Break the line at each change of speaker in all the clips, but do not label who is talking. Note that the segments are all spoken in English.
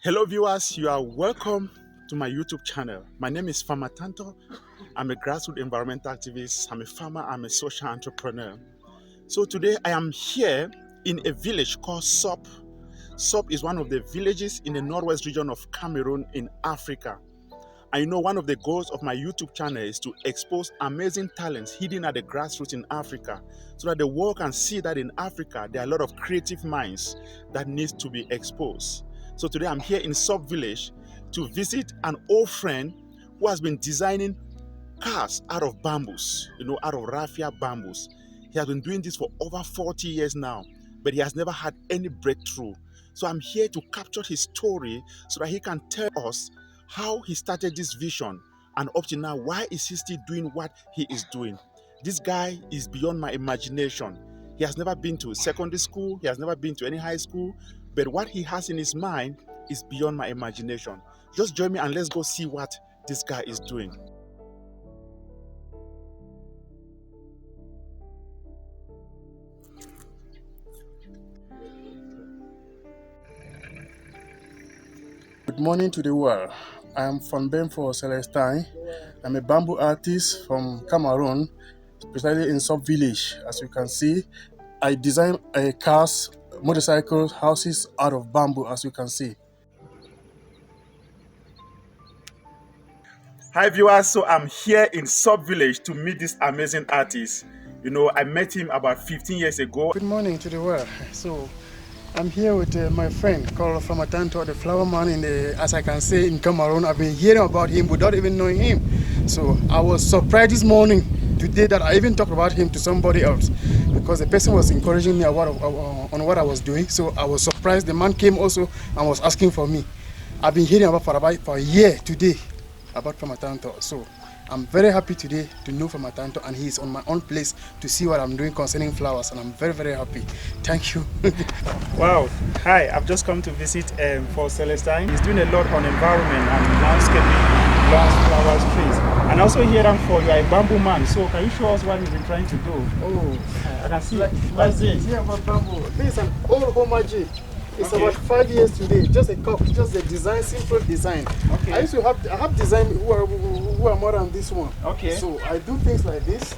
Hello viewers, you are welcome to my YouTube channel. My name is Farmer Tanto. I'm a grassroots environmental activist. I'm a farmer, I'm a social entrepreneur. So today I am here in a village called Sop. Sop is one of the villages in the northwest region of Cameroon in Africa. I know one of the goals of my YouTube channel is to expose amazing talents hidden at the grassroots in Africa so that the world can see that in Africa there are a lot of creative minds that needs to be exposed. So today I'm here in Sub Village to visit an old friend who has been designing cars out of bamboos, out of raffia bamboos. He has been doing this for over 40 years now, but he has never had any breakthrough. So I'm here to capture his story so that he can tell us how he started this vision and up to now, why is he still doing what he is doing. This guy is beyond my imagination. He has never been to secondary school, he has never been to any high school, but what he has in his mind is beyond my imagination. Just join me and let's go see what this guy is doing.
Good morning to the world. I am from Benfo Celestine. I'm a bamboo artist from Cameroon, especially in Sub Village. As you can see, I design cars, motorcycles, houses out of bamboo, as you can see.
Hi viewers, so I'm here in Sub Village to meet this amazing artist. I met him about 15 years ago.
Good morning to the world. So I'm here with my friend called Farmer Tanto, the flower man as I can say, in Cameroon. I've been hearing about him without even knowing him. So I was surprised this morning, today, that I even talked about him to somebody else because the person was encouraging me on what I was doing. So I was surprised. The man came also and was asking for me. I've been hearing about for a year today about Farmer Tanto. So I'm very happy today to know Farmer Tanto, and he's on my own place to see what I'm doing concerning flowers, and I'm very, very happy. Thank you.
Wow. Hi, I've just come to visit for Celestine. He's doing a lot on environment and landscaping, lawns, flowers, trees. And also here for you are a bamboo man. So can you show us what you've been trying to do?
Oh,
I can see.
What's this? Yeah, about bamboo. This is an old Homaji. It's about 5 years today. Just a cup, just a design, simple design.
Okay.
I have design who are more than this one.
Okay.
So I do things like this.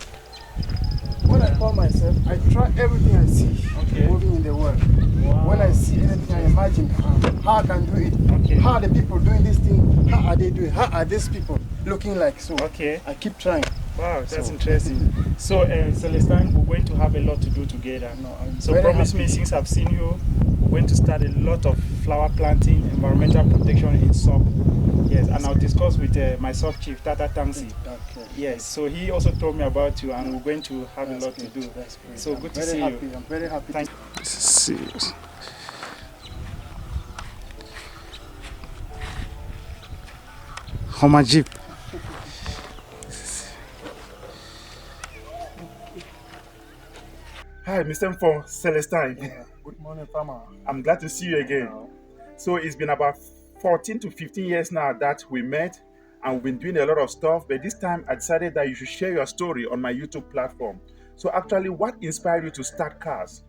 When I call myself, I try everything I see moving in the world.
Wow.
When I see anything, I imagine how I can do it.
Okay.
How are the people doing this thing? How are they doing? How are these people looking like? So
Okay.
I keep trying.
Wow, that's interesting. So Celestine, we're going to have a lot to do together.
No,
So promise me, since I've seen you, we're going to start a lot of flower planting, environmental protection in Sop. Yes, and I'll discuss with my sub chief, Tata Tangsi.
Okay.
Yes, so he also told me about you, and we're going to have a lot to do.
That's great.
So
I'm
good to
very
see
happy.
you.
I'm very happy.
Thank
See.
Homajip.
Hi, Mr. Mfo Celestine.
Yeah. Good morning, Farmer.
I'm glad to see you again. So it's been about 14 to 15 years now that we met and we've been doing a lot of stuff, but this time I decided that you should share your story on my YouTube platform. So actually, what inspired you to start cars?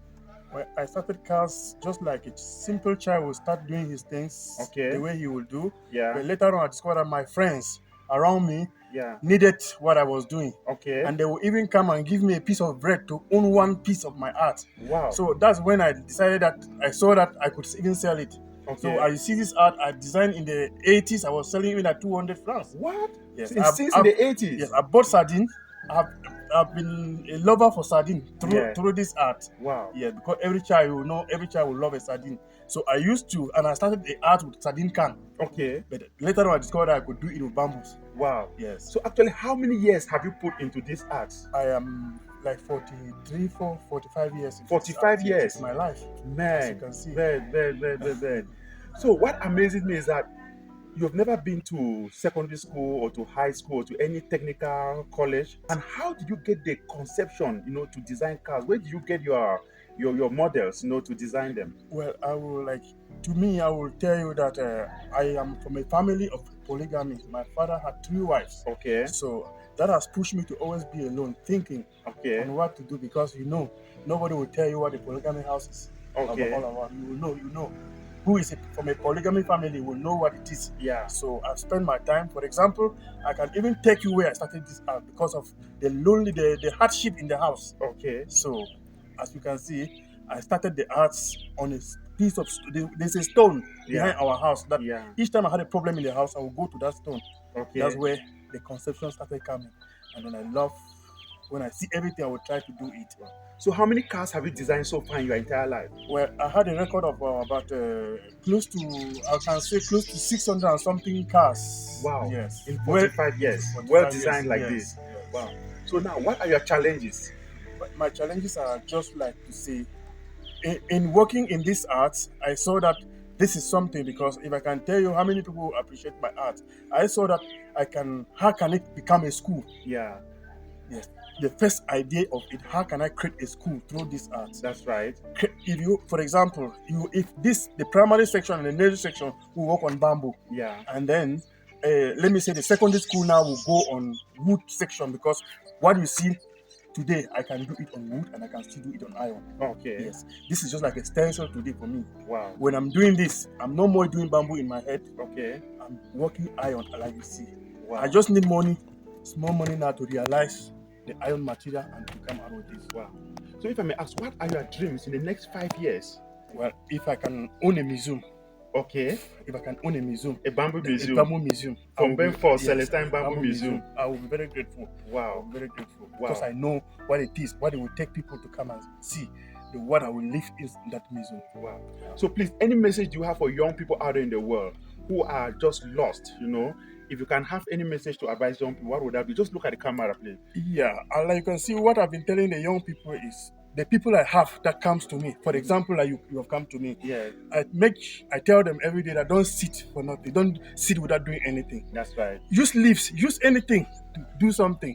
Well, I started cars just like a simple child will start doing his things
Okay.
the way he will do.
Yeah.
But later on, I discovered that my friends around me
Yeah.
needed what I was doing.
Okay.
And they will even come and give me a piece of bread to own one piece of my art.
Wow.
So that's when I decided that I saw that I could even sell it.
Okay.
So I see this art I designed in the 80s. I was selling it at 200 francs.
What?
Yes.
Since in the 80s?
Yes, I bought sardine. I've been a lover for sardine through this art.
Wow.
Yeah, because every child will love a sardine. So I used to, and I started the art with sardine can.
Okay.
But later on, I discovered I could do it with bamboos.
Wow.
Yes.
So actually, how many years have you put into this art?
I am like 45 years.
45 years.
It's my life.
Man,
as you can see.
very. So what amazes me is that you've never been to secondary school or to high school or to any technical college. And how did you get the conception, to design cars? Where did you get your models, to design them?
Well, I will tell you that I am from a family of polygamy. My father had 3 wives.
Okay.
So that has pushed me to always be alone, thinking on what to do, because nobody will tell you what a polygamy house is
Okay.
all about. You will know who is from a polygamy family will know what it is.
Yeah.
So I've spent my time. For example, I can even take you where I started this art because of the hardship in the house.
Okay.
So, as you can see, I started the arts on a piece of there's a stone behind our house that each time I had a problem in the house, I would go to that stone.
Okay.
That's where the conception started coming, and then I love when I see everything, I will try to do it.
So how many cars have you designed so far in your entire life?
Well, I had a record of about close to 600 and something cars.
Wow.
Yes.
In 45 years.
45
well designed
years,
like
yes,
this.
yes.
Wow. So now, what are your challenges?
My challenges are just like to say, in working in this art, I saw that this is something, because if I can tell you how many people appreciate my art, I saw that how can it become a school?
Yeah.
Yes. The first idea of it, how can I create a school through this art?
That's right.
If you, for example, the primary section and the nursery section will work on bamboo.
Yeah.
And then, let me say the secondary school now will go on wood section, because what you see today, I can do it on wood and I can still do it on iron.
Okay.
Yes. This is just like a stencil today for me.
Wow.
When I'm doing this, I'm no more doing bamboo in my head.
Okay.
I'm working iron, like you see.
Wow.
I just need money, small money now, to realize the iron material and to come out with this.
Wow. So if I may ask, what are your dreams in the next 5 years?
Well, if I can own a museum.
Okay.
If I can own a museum.
A bamboo museum.
A bamboo museum.
From Benford, Celestine Bamboo Museum.
I will be very grateful.
Wow.
I will be very grateful.
Wow.
Because I know what it is, what it will take people to come and see. What I will live is in that museum.
Wow. So please, any message you have for young people out there in the world who are just lost, if you can have any message to advise young people, what would that be? Just look at the camera, please.
Yeah, and like you can see, what I've been telling the young people is the people I have that comes to me. For example, like you have come to me.
Yeah.
I tell them every day that don't sit for nothing. Don't sit without doing anything.
That's right.
Use leaves. Use anything to do something,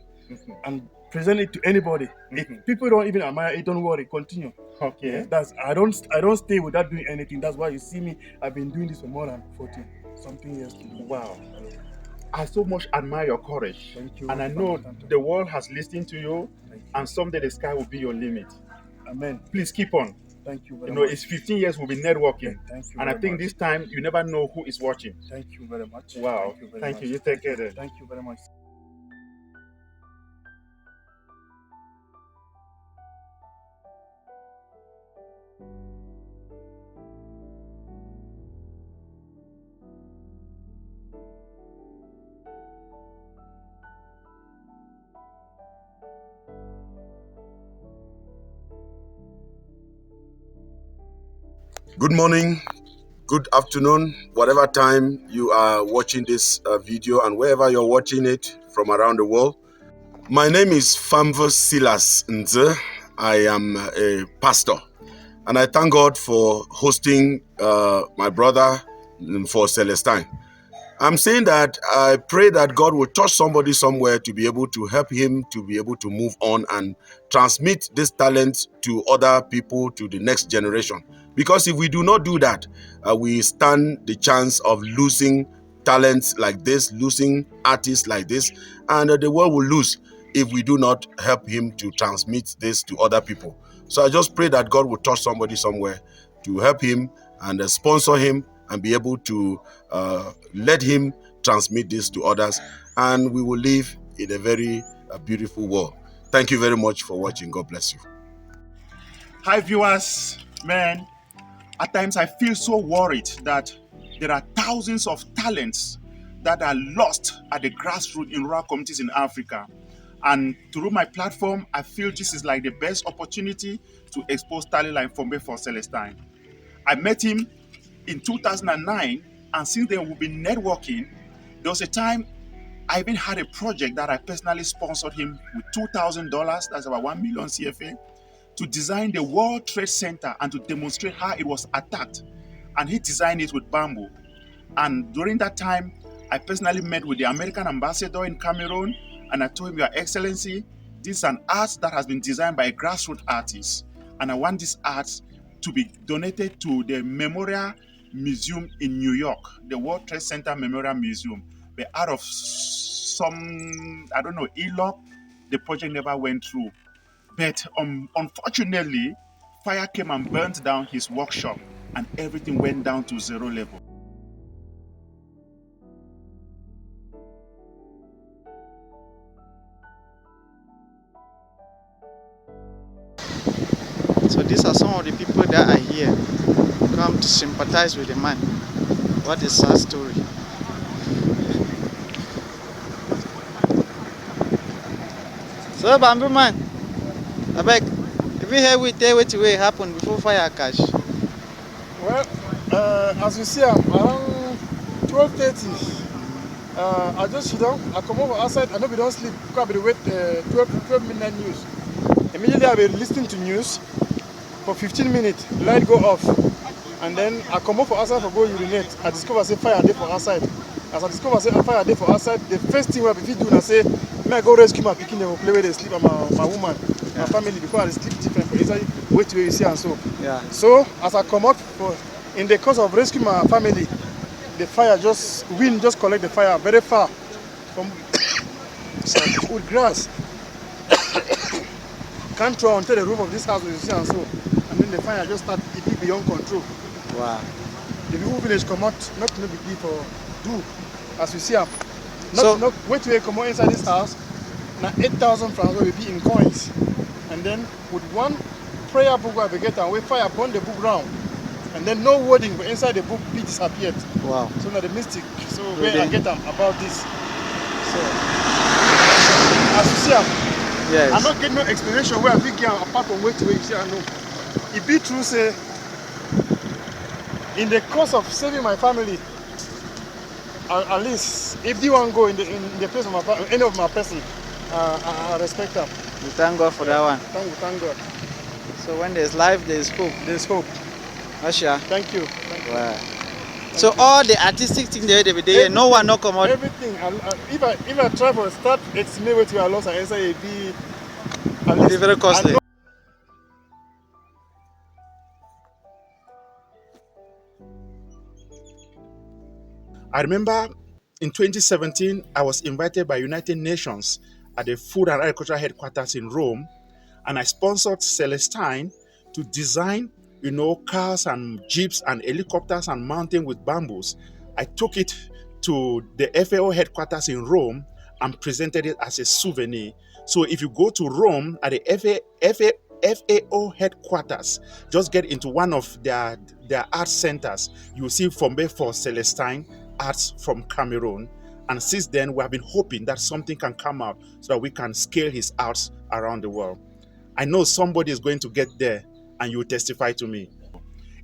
and present it to anybody. If people don't even admire it, don't worry. Continue.
Okay.
Yeah, I don't stay without doing anything. That's why you see me. I've been doing this for more than 40 something years.
Wow. I so much admire your courage.
Thank you.
And I know the world has listened to you, and someday the sky will be your limit.
Amen.
Please keep on.
Thank you very much.
It's 15 years we'll be networking.
Thank you.
And I think this time you never know who is watching.
Thank you very much.
Wow. Thank you. You take care then.
Thank you very much.
Good morning, good afternoon, whatever time you are watching this video and wherever you're watching it from around the world. My name is Famvus Silas Nze. I am a pastor, and I thank God for hosting my brother for Celestine. I'm saying that I pray that God will touch somebody somewhere to be able to help him to be able to move on and transmit this talent to other people, to the next generation. Because if we do not do that, we stand the chance of losing talents like this, losing artists like this, and the world will lose if we do not help him to transmit this to other people. So I just pray that God will touch somebody somewhere to help him and sponsor him and be able to let him transmit this to others, and we will live in a very beautiful world. Thank you very much for watching. God bless you.
Hi viewers, man, at times I feel so worried that there are thousands of talents that are lost at the grassroots in rural communities in Africa. And through my platform, I feel this is like the best opportunity to expose talent like Fombe for Celestine. I met him in 2009, and since then we've been networking. There was a time I even had a project that I personally sponsored him with $2,000, that's about 1 million CFA, to design the World Trade Center and to demonstrate how it was attacked. And he designed it with bamboo. And during that time, I personally met with the American ambassador in Cameroon, and I told him, Your Excellency, this is an art that has been designed by a grassroots artist, and I want this art to be donated to the Memorial Museum in New York, the World Trade Center Memorial Museum. But out of some, I don't know, luck, the project never went through. But unfortunately, fire came and burnt down his workshop. and everything went down to zero level.
So these are some of the people that are here, come to sympathize with the man. What a sad story. So Bamboo man, I beg, if you hear what will happen before fire catch?
Well, as you see, I'm around 12:30. I just sit down, I come over outside, I know we don't sleep because we wait 12 midnight news. Immediately I'll be listening to news for 15 minutes, light go off. And then I come over outside for go urinate. I discover say fire there for outside. As I discover say fire there for outside, the first thing what if do I say, may I go rescue my pikin, they will play where they sleep and my woman, my family, because I sleep different for inside wait where you see and so.
Yeah.
So as I come out in the course of rescue my family, the fire wind just collect the fire very far from with grass. Can't throw onto the roof of this house where you see and so. And then the fire just start it beyond control.
Wow.
The people village come out, not to be for do, as we see them.
So
Wait till they come out inside this house, now 8,000 francs will be in coins. And then with one prayer book where we get and we fire burn the book round. And then no wording, but inside the book be disappeared.
wow.
So now the mystic, so
Really?
where I get them about this. So as you see them,
Yes.
I'm not getting no explanation where I think apart from wait till you see I know. It be true say in the course of saving my family, at least if they want to go in the place of any of my person, I respect them.
We thank God for that one.
Thank God.
So when there's life, there's hope.
There's hope.
Asha.
Thank you.
Wow. So all the artistic things they there, no one no come out.
Everything. If I try to start estimate what you are lost and answer, it be at
It's
least
very costly.
I remember in 2017, I was invited by United Nations at the Food and Agriculture Headquarters in Rome, and I sponsored Celestine to design, cars and jeeps and helicopters and mountain with bamboos. I took it to the FAO headquarters in Rome and presented it as a souvenir. So if you go to Rome at the FAO headquarters, just get into one of their art centers. You will see Fombe for Celestine Arts from Cameroon. And since then, we have been hoping that something can come out so that we can scale his arts around the world. I know somebody is going to get there and you will testify to me.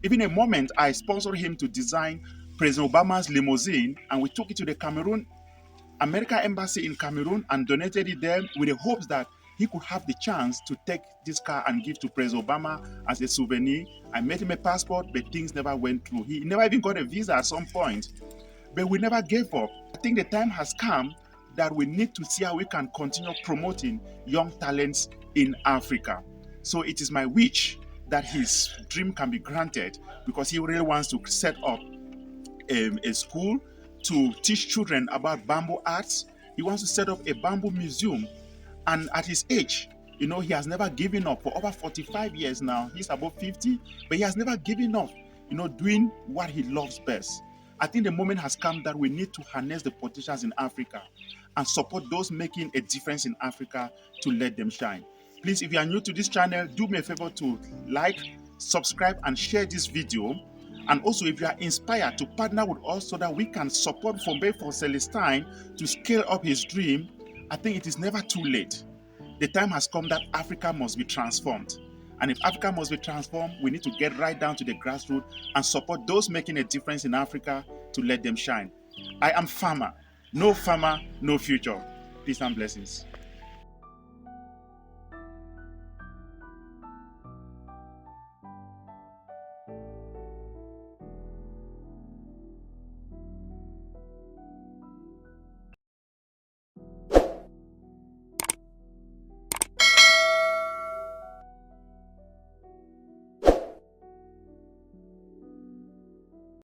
Even a moment, I sponsored him to design President Obama's limousine, and we took it to the Cameroon American Embassy in Cameroon and donated it there with the hopes that he could have the chance to take this car and give to President Obama as a souvenir. I made him a passport, but things never went through. He never even got a visa at some point. But we never gave up. I think the time has come that we need to see how we can continue promoting young talents in Africa. So it is my wish that his dream can be granted, because he really wants to set up a school to teach children about bamboo arts. He wants to set up a bamboo museum. And at his age, he has never given up. For over 45 years now, he's above 50, but he has never given up, doing what he loves best. I think the moment has come that we need to harness the potentials in Africa and support those making a difference in Africa to let them shine. Please, if you are new to this channel, do me a favor to like, subscribe, and share this video. And also, if you are inspired to partner with us so that we can support Fombe for Celestine to scale up his dream, I think it is never too late. The time has come that Africa must be transformed. And if Africa must be transformed, we need to get right down to the grassroots and support those making a difference in Africa to let them shine. I am Farmer. No farmer, no future. Peace and blessings.